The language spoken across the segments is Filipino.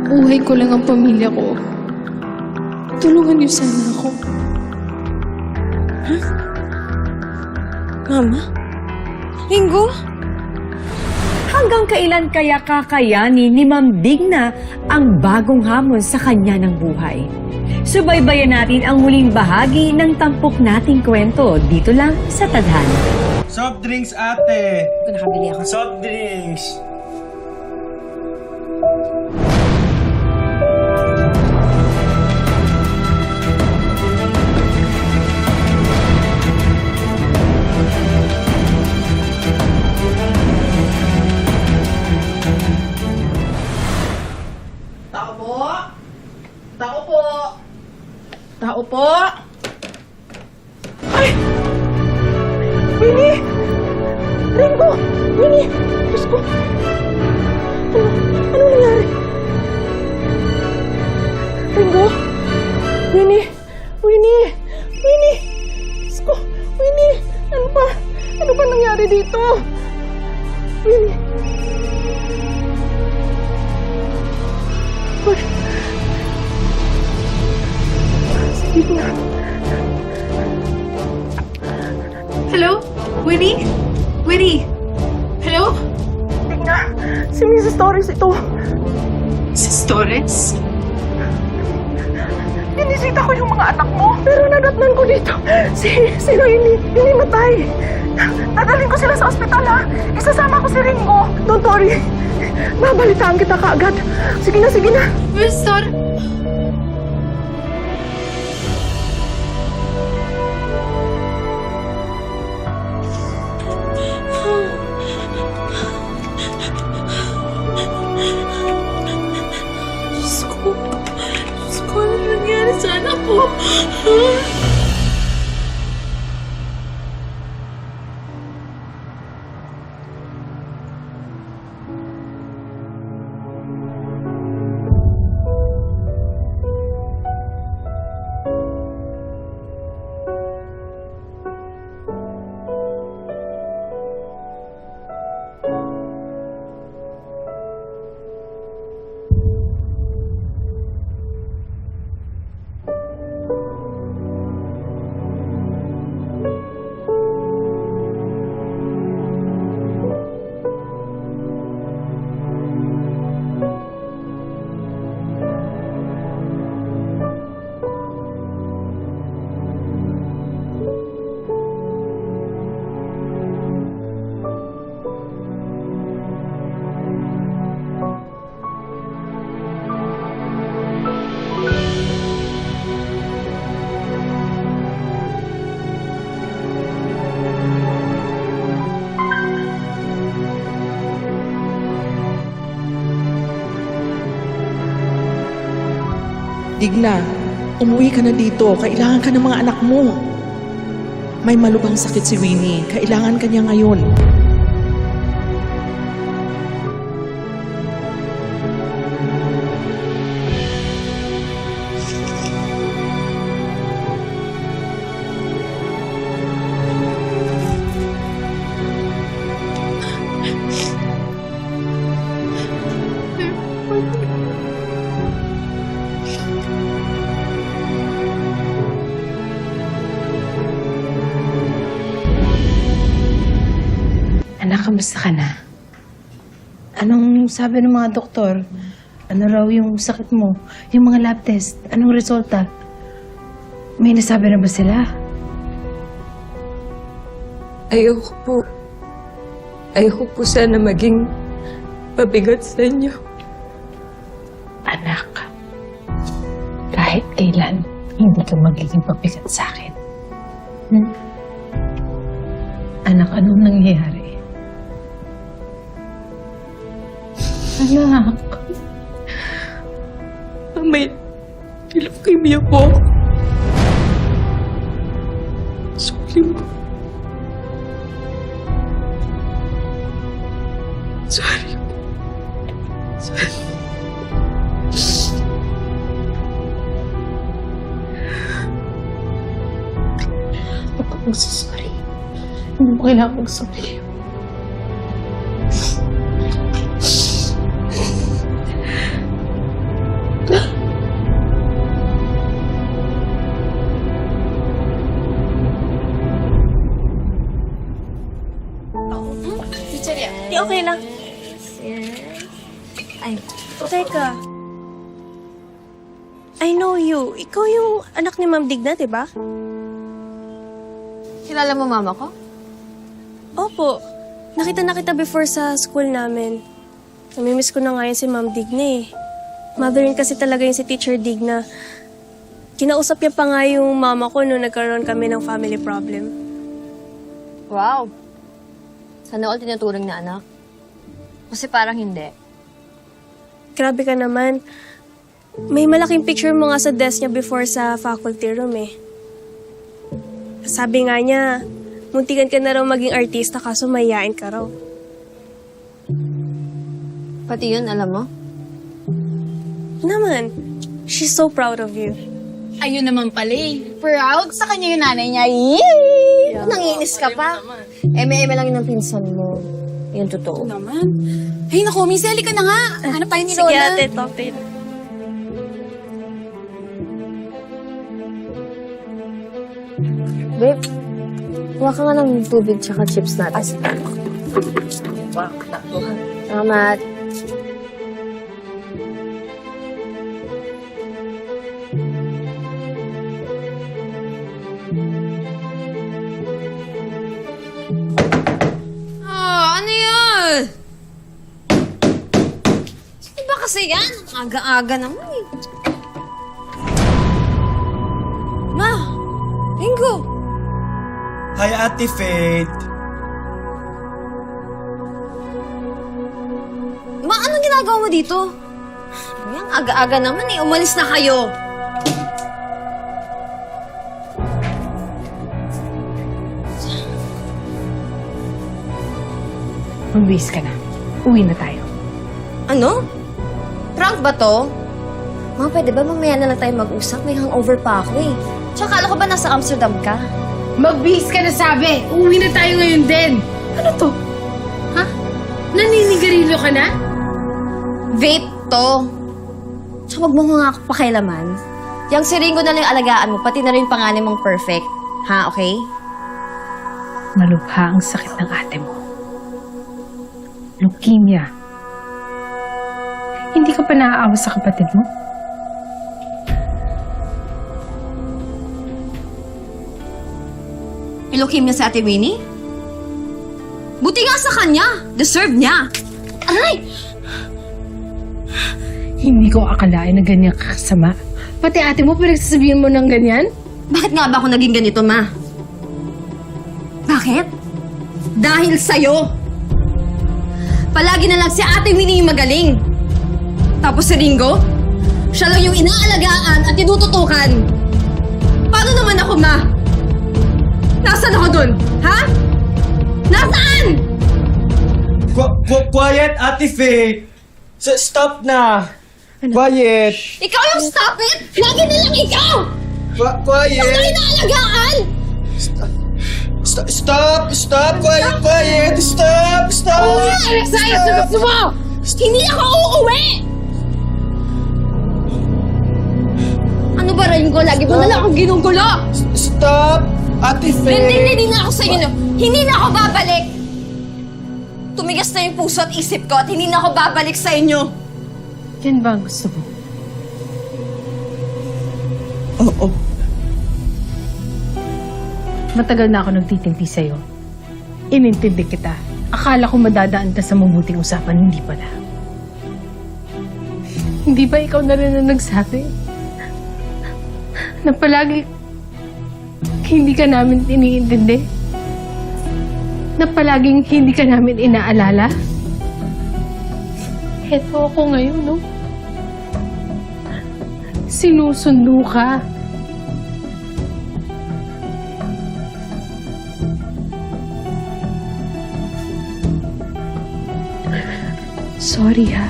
Mabuhay ko lang ang pamilya ko. Tulungan niyo sana ako. Mama? Ringo? Hanggang kailan kaya kakayanin ni Ma'am Digna ang bagong hamon sa kanya ng buhay? Subaybayan natin ang huling bahagi ng tampok nating kwento dito lang sa Tadhana. Soft drinks, ate! Nakabili ako. Soft drinks! Tao po! Tao po! Tao po! Ay! Winnie! Ringo! Winnie! Diyos ko! Ano nangyari? Ringo? Winnie! Winnie! Winnie! Diyos ko! Winnie! Ano ba? Ano ba nangyari dito? Winnie! Uy! Sige na. Hello? Winnie? Winnie? Hello? Tignan! Si Mrs. Torres ito. Sis Torres? Binisita ko yung mga anak mo. Pero nadatnan ko dito. Si Noemi, hinimatay. Dadalhin ko sila sa ospital, ha? Isasama ko si Ringo. Don't worry. Babalitaan kita kaagad. Sige na, sige na. Where's Tor? Diyos ko, ano nangyari sa anak ko? Digna, umuwi ka na dito. Kailangan ka ng mga anak mo. May malubhang sakit si Winnie. Kailangan ka niya ngayon. Anak, kamusta ka na? Anong sabi ng mga doktor? Ano raw yung sakit mo? Yung mga lab test, anong resulta? May nasabi na ba sila? Ayoko po. Ayoko po sana maging pabigat sa inyo. Anak, kahit kailan, hindi ka magiging pabigat sa akin. Anak, anong nangyayari? Anak. May leukemia po. Sorry po. Sorry po. Sorry. Huwag ka magsasorry. Hindi mo kailangan magsorry. Teka. I know you. Ikaw yung anak ni Ma'am Digna, di ba? Kilala mo mama ko? Opo. Nakita na kita before sa school namin. Namimiss ko na ngayon si Ma'am Digna eh. Mother rin kasi talaga yung si Teacher Digna. Kinausap niya pa nga yung mama ko nung nagkaroon kami ng family problem. Wow. Sana all tinuturing na anak. Kasi parang hindi. Grabe ka naman. May malaking picture mo nga sa desk niya before sa faculty room eh. Sabi nga niya, muntikan ka na raw maging artista kaso mayayain ka raw. Pati yun, alam mo? Naman, she's so proud of you. Ayun naman pala eh. Proud sa kanya yung nanay niya. Yay! Nanginis ka pa. Eme-eme lang yun ang pinsan mo. Yan totoo. Naman. Ay, naku, Miss Ellie ka na nga. Hanap tayo ni Sige Lola. ate, talk to you. Babe, kuha ka nga ng tubig tsaka chips natin. Salamat. Ano yan? Sino ba kasi yan? Aga-aga naman eh. Ma! Ringo! Hi, Ate Faith. Ma, anong ginagawa mo dito? Yan, aga-aga naman eh. Umalis na kayo. Magbihis ka na. Uwi na tayo. Ano? Prank ba to? Ma, pwede ba mamaya na lang tayo mag-usap? May hangover pa ako eh. Tsaka akala ko ba nasa Amsterdam ka? Magbihis ka na sabi! Uwi na tayo ngayon din! Ano to? Ha? Naninigarilyo ka na? Vape to. Tsaka wag mo nga ako pakailaman. Yang si Ringo na lang yung alagaan mo, pati na rin yung panganay mong perfect. Ha, okay? Malubha ang sakit ng ate mo. Leukemia. Hindi ka pa naaawa sa kapatid mo? Ilokim niya si Ate Winnie? Buti nga sa kanya! Deserve niya! Aray! Hindi ko akalain na ganyan kakasama. Pati ate mo, pinagsasabihin mo ng ganyan? Bakit nga ba ako naging ganito, Ma? Bakit? Dahil sa'yo! Palagi na lang si Ate Winnie yung magaling. Tapos si Ringo, siya lang yung inaalagaan at tinututukan. Paano naman ako, Ma? Nasaan ako dun? Ha? Nasaan? Quiet, Ate Faith. Stop na. Quiet. Ikaw yung stop it! Lagi na lang ikaw! Quiet. Ikaw inaalagaan! Stop. Quiet. Stop. Alexia, sa gusto mo! Hindi ako uuwi! Ano ba, Ringo? Lagi mo na lang akong ginugulo! Stop. Ate Faith. Hindi na ako sa inyo. Hindi na ako babalik! Tumigas na yung puso at isip ko at hindi na ako babalik sa inyo. Yan ba ang gusto mo? Oo. Matagal na ako nagtitimpi sa'yo. Inintindi kita. Akala ko madadaan ka sa mabuting usapan, hindi pala. Hindi ba ikaw na rin ang nagsabi? Na palagi hindi ka namin iniintindi? Na palaging hindi ka namin inaalala? Heto ako ngayon, no? Sinusundo ka. Sorry, ha?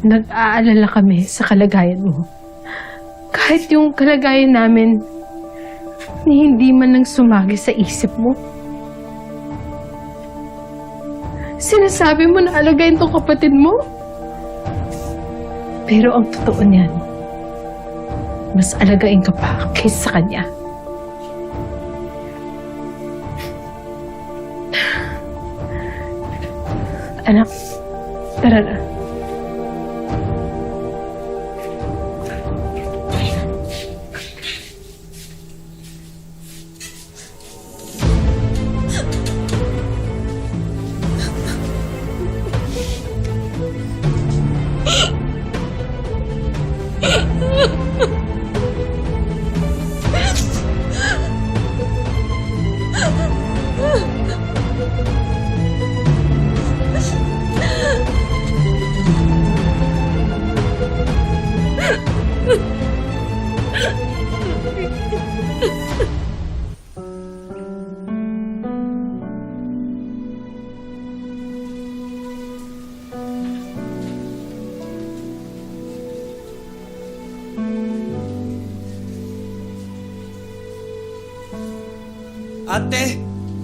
Nag-aalala kami sa kalagayan mo. Kahit yung kalagayan namin, ni hindi man lang sumagi sa isip mo. Sinasabi mo na alagayin tong kapatid mo? Pero ang totoo niyan, mas alagain ka pa kaysa sa kanya. Anak, tara na.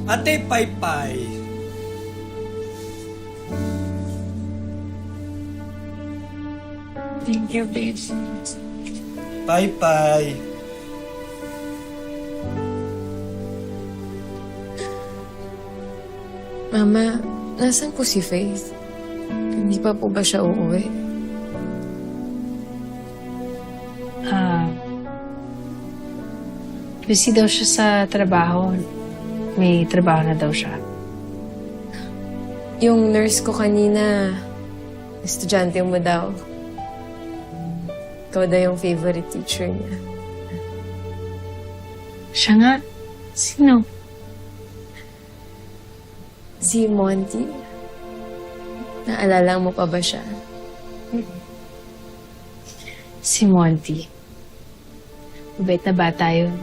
Ate Paypay. Thank you, babe. Paypay. Mama, nasan po si Faith? Hindi pa po ba siya uuwi? Busy daw siya sa trabaho. May trabaho na daw siya. Yung nurse ko kanina, estudyante mo daw. Ikaw daw yung favorite teacher niya. Siya nga? Sino? Si Monty. Naalala mo pa ba siya? Si Monty. Mabait na bata yun.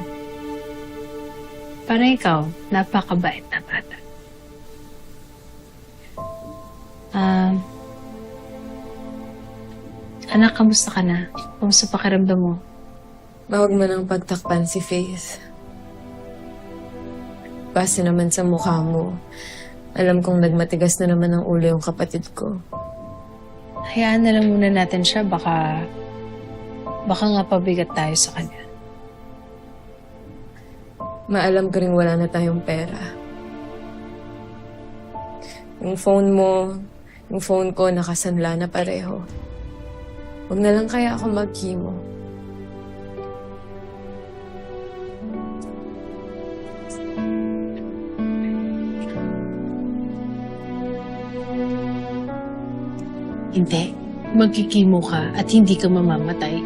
Parang ikaw, napakabait na bata. Anak, kamusta ka na? Kamusta pakiramdam mo? Bawag mo nang pagtakpan si Faith. Base naman sa mukha mo, alam kong nagmatigas na naman ang ulo yung kapatid ko. Hayaan na lang muna natin siya. Baka nga pabigat tayo sa kanya. Maalam ko rin wala na tayong pera. Yung phone mo, yung phone ko nakasanla na pareho. Huwag na lang kaya ako mag-chemo. Hindi. Magkikimo ka at hindi ka mamamatay.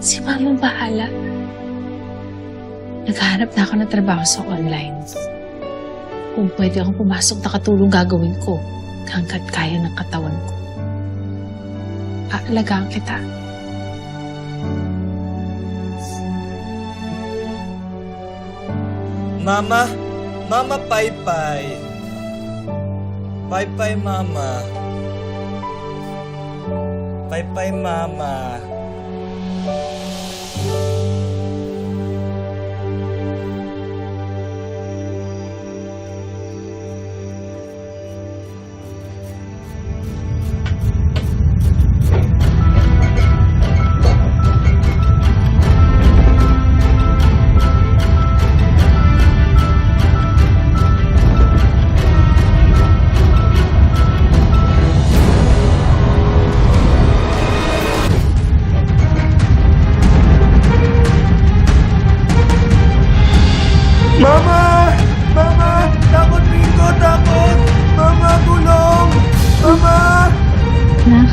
Si Mama bahala. Naghahanap na ako ng trabaho sa online. Kung pwede akong pumasok na katulong gagawin ko hanggat kaya ng katawan ko. Aalagaan kita. Mama Paypay. Paypay Mama. Paypay Mama. Mama! Mama! Takot, Ringo! Takot! Mama, tulong! Mama! Anak.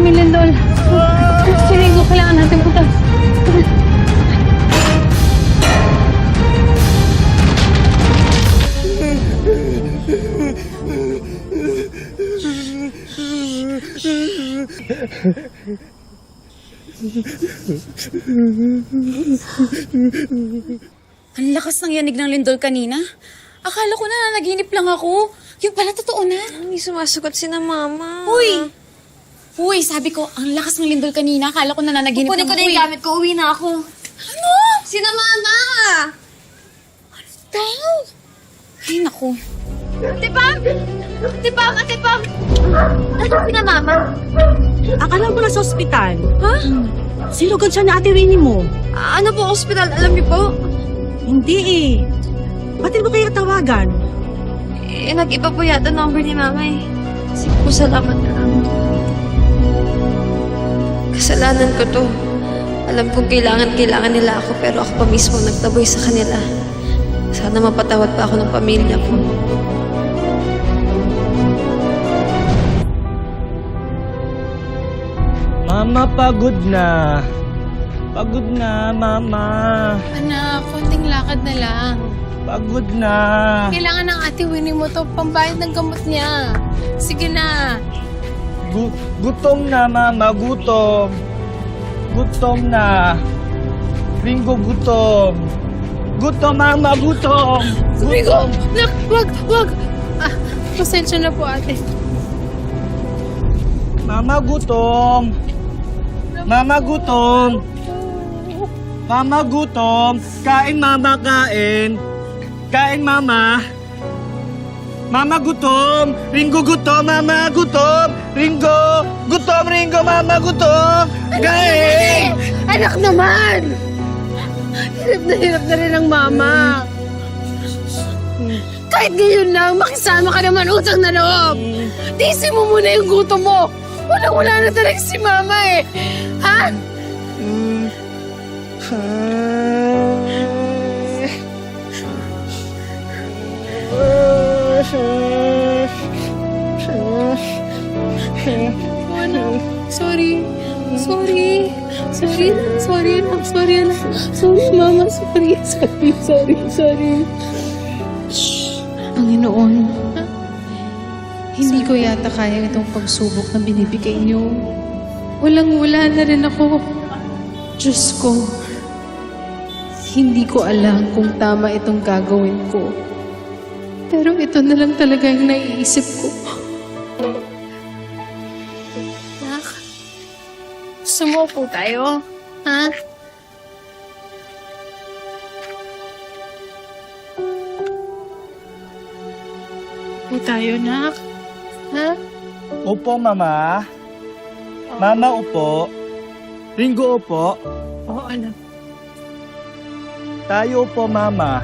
Lindol. Si Ringo, kailangan natin putas. Ang lakas ng yanig ng lindol kanina. Akala ko na nanaginip lang ako. Yung pala totoo na. Hindi sumasagot si na mama. Uy, sabi ko, ang lakas ng lindol kanina. Akala ko na nanaginip lang Kunin ko ako. na yung gamit ko. Uwi na ako. Ano? Si na mama! Tayo. Ay, naku. Ate Pam! Ate Pam! Ate Pam! Ano si na mama? Akala mo na sa ospital. Ha? Sinugan siya na ate Winnie mo. Ano po, ospital? Alam niyo po? Hindi eh. Ba't mo kaya tawagan? nag-iba po yata number ni Mama eh. Sige po, salamat na lang. Kasalanan ko to. Alam kong kailangan nila ako, pero ako pa mismo nagtaboy sa kanila. Sana mapatawad pa ako ng pamilya ko. Mama, pagod na. Pagod na, Mama. Anak, konting lakad na lang. Pagod na. Kailangan ng ate Winnie mo to pambayad ng gamot niya. Sige na. Gutom na, Mama. Gutom. Gutom na. Ringo, gutom. Gutom, Mama. Gutom. Ringo! Nak, wag! Ah, pasensya na po, ate. Mama, gutom. Mama, gutom. Mama, gutom. Kain, Mama, kain. Kain, Mama. Mama, gutom. Ringo, gutom. Mama, gutom. Ringo. Gutom, Ringo. Mama, gutom. Kain! Anak naman! Hirap na rin ang mama. Kahit ngayon lang, makisama ka naman utang na loob. Tisi mo muna yung gutom mo. Wala na talaga si mama eh. Ha? Sorry, mama. Sorry. Panginoon, hindi ko yata kaya itong pagsubok na binibigay niyo. Walang-wala na rin ako. Diyos ko, hindi ko alam kung tama itong gagawin ko. Pero ito na lang talaga yung naiisip ko. Nak, gusto mo po tayo? Ha? Po tayo, nak? Ha? Upo, Mama. Mama, upo. Ringo, upo. Oo, anak. Tayo upo, Mama.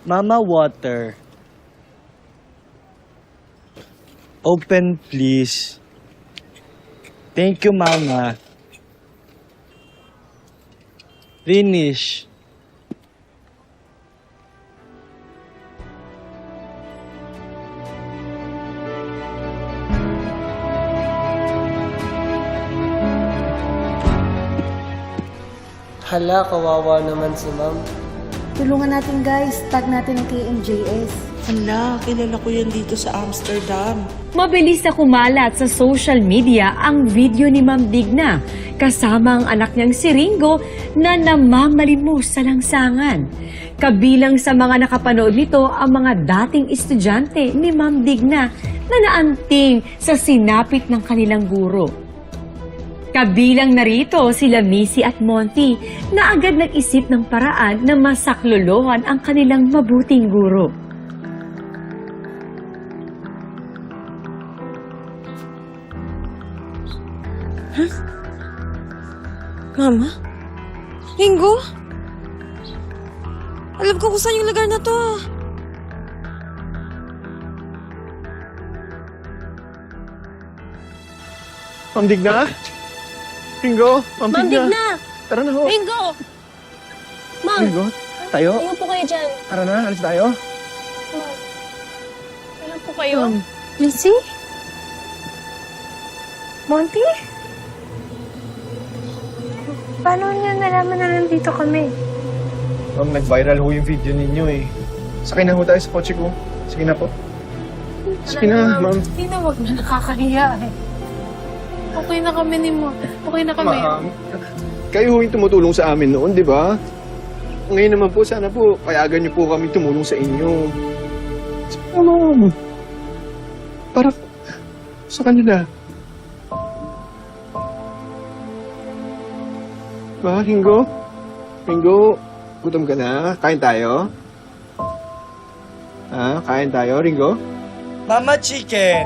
Mama, water. Open, please. Thank you, Mama. Finish. Hala, kawawa naman si Ma'am. Tulungan natin guys, tag natin ang KMJS. Hala, kilala ko yan dito sa Amsterdam. Mabilis na kumalat sa social media ang video ni Ma'am Digna kasama ang anak niyang si Ringo na namamalimos sa langsangan. Kabilang sa mga nakapanood nito ang mga dating estudyante ni Ma'am Digna na naanting sa sinapit ng kanilang guro. Kabilang narito sila Missy at Monty na agad nag-isip ng paraan na masaklolohan ang kanilang mabuting guro. Huh? Mama? Ringo? Alam ko kung saan yung lugar na to. Ma'am Digna? Ringo? Ma'am Digna? Tara na ho. Ringo! Ma'am! Ringo, tayo? Tingnan po kayo dyan. Tara na, alis tayo. Tingnan po kayo. Missy? Monty? Paano niyo nalaman na nandito kami? Ma'am, nag-viral ho yung video ninyo eh. Sakay na ho tayo sa kotse ko. Sige na po. Sige na, ma'am. Hindi na, wag na, nakakahiya eh. Okay na kami ni Mo. Okay na kami. Ma'am, kayo ho yung tumutulong sa amin noon, di ba? Ngayon naman po, sana po, payagan niyo po kami tumulong sa inyo. Ma'am. Para sa kanila. Ba, Ringo? Ringo, gutom ka na? Kain tayo? Ha? Kain tayo, Ringo? Mama Chicken!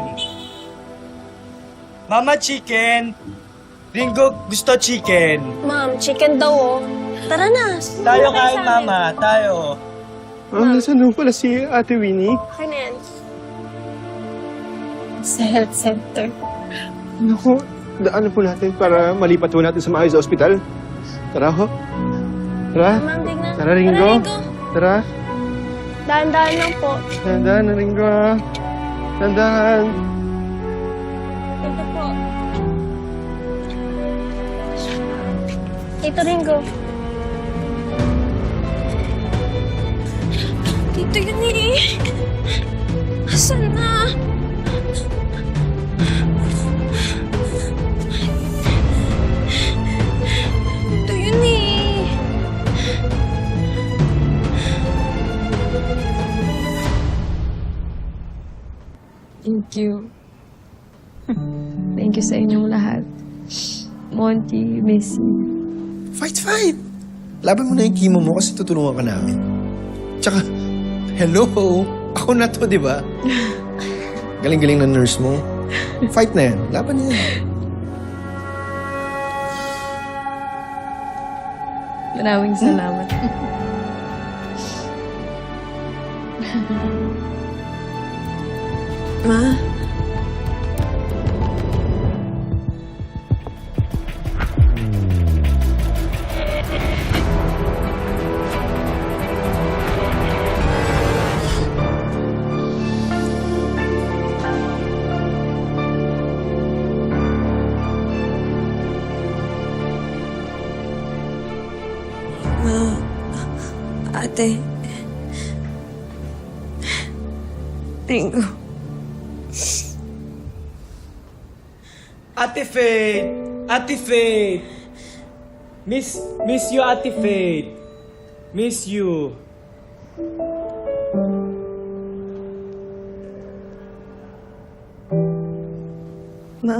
Mama Chicken! Ringo gusto chicken. Ma'am, chicken daw oh. Tara na. Tayo kain, Mama. Tayo. Ma'am, nasaan ho pala si Ate Winnie? Okay na yan. Sa health center. Naku, daanan po natin para malipat po natin sa maayos sa ospital. Tara ho. Tara. Ma'am, Digna. Tara, Ringo. Tara. Dahan-dahan lang po. Dahan-dahan na, Ringo. Dahan-dahan. Ito po. Ito, Ringo. Dito yun eh. Asan na? Ito yun eh. Thank you. Thank you sa inyong lahat. Monty, Missy. Fight! Laban mo na yung chemo mo kasi tutulungan ka namin. Tsaka, hello! Ako na to, di ba? Galing-galing na nurse mo. Fight na yan. Laban na yan. Maraming salamat. Ma? Ate. Ringo. Ate Faith! Ate Faith! Miss you, Ate Faith. Miss you. Ma.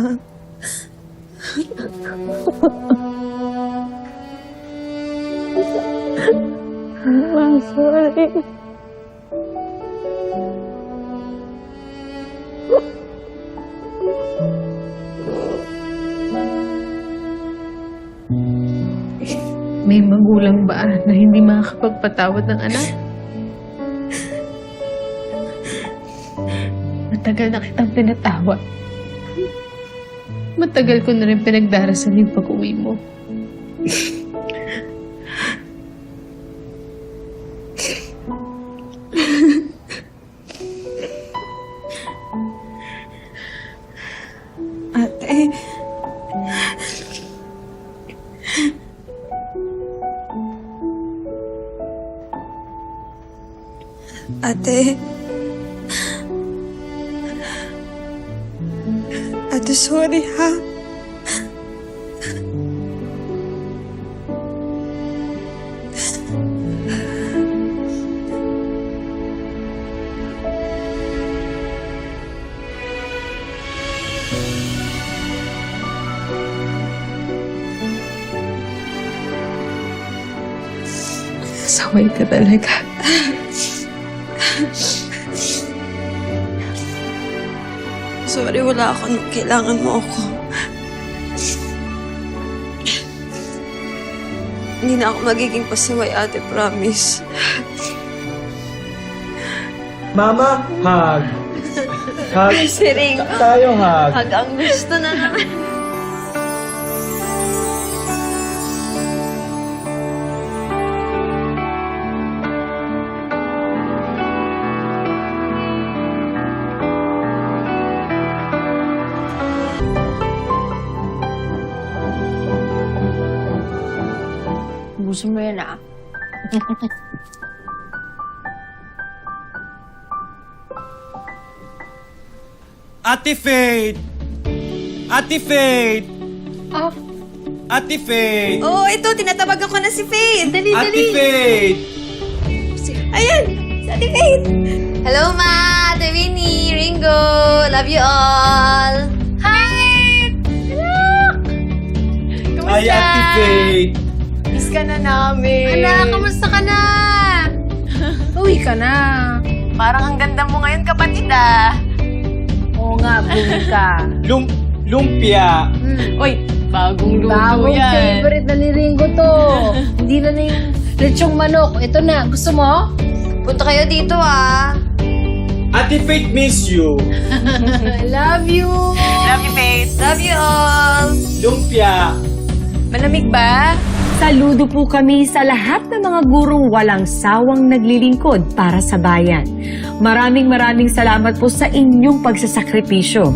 I'm sorry. May magulang ba na hindi makakapagpatawad ng anak? Matagal na kitang pinatawad. Matagal ko na rin pinagdarasal yung pag-uwi mo. Ate. Ate. Ate, sorry ha. Saway ka talaga. Sorry, wala ako nung kailangan mo ako. Hindi na ako magiging pasaway, ate, promise. Mama, hug. Hug. Si Ringo. Tayo, hug. Hug ang gusto na naman. Gusto mo yan ah. Ate Faith! Ate Faith! Ah, Ate Faith! Oo, ito, tinatawag ako na si Faith. Dali, Ate Faith! Ayan, si Ate Faith. Hello, Ma! Ate Winnie, Ringo! Love you all! Hi! Kumusta? Ay, Ate Faith! Miss ka na namin. anak, kamusta ka na? Uwi ka na. Parang ang ganda mo ngayon, kapatid ah. Oo nga, bumi ka. Lumpia! Uy, bagong luto Bagong yan. favorite na ni Ringo to. Hindi na na yung lechong manok. Ito na, gusto mo? Punta kayo dito, ah! Ate Faith miss you! I love you. Love you, Faith. Love you all! Lumpia! Malamig ba? Saludo po kami sa lahat ng mga gurong walang sawang naglilingkod para sa bayan. Maraming salamat po sa inyong pagsasakripisyo.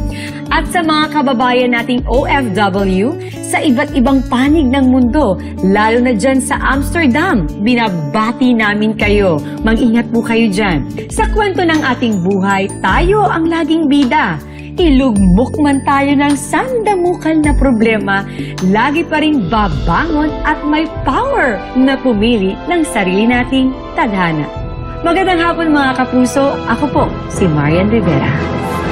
At sa mga kababayan nating OFW sa iba't ibang panig ng mundo, lalo na dyan sa Amsterdam, binabati namin kayo. Mag-ingat po kayo dyan. Sa kwento ng ating buhay, tayo ang laging bida. Ilugmok man tayo ng sandamukal na problema, lagi pa rin babangon at may power na pumili ng sarili nating tadhana. Magandang hapon mga kapuso, ako po si Marian Rivera.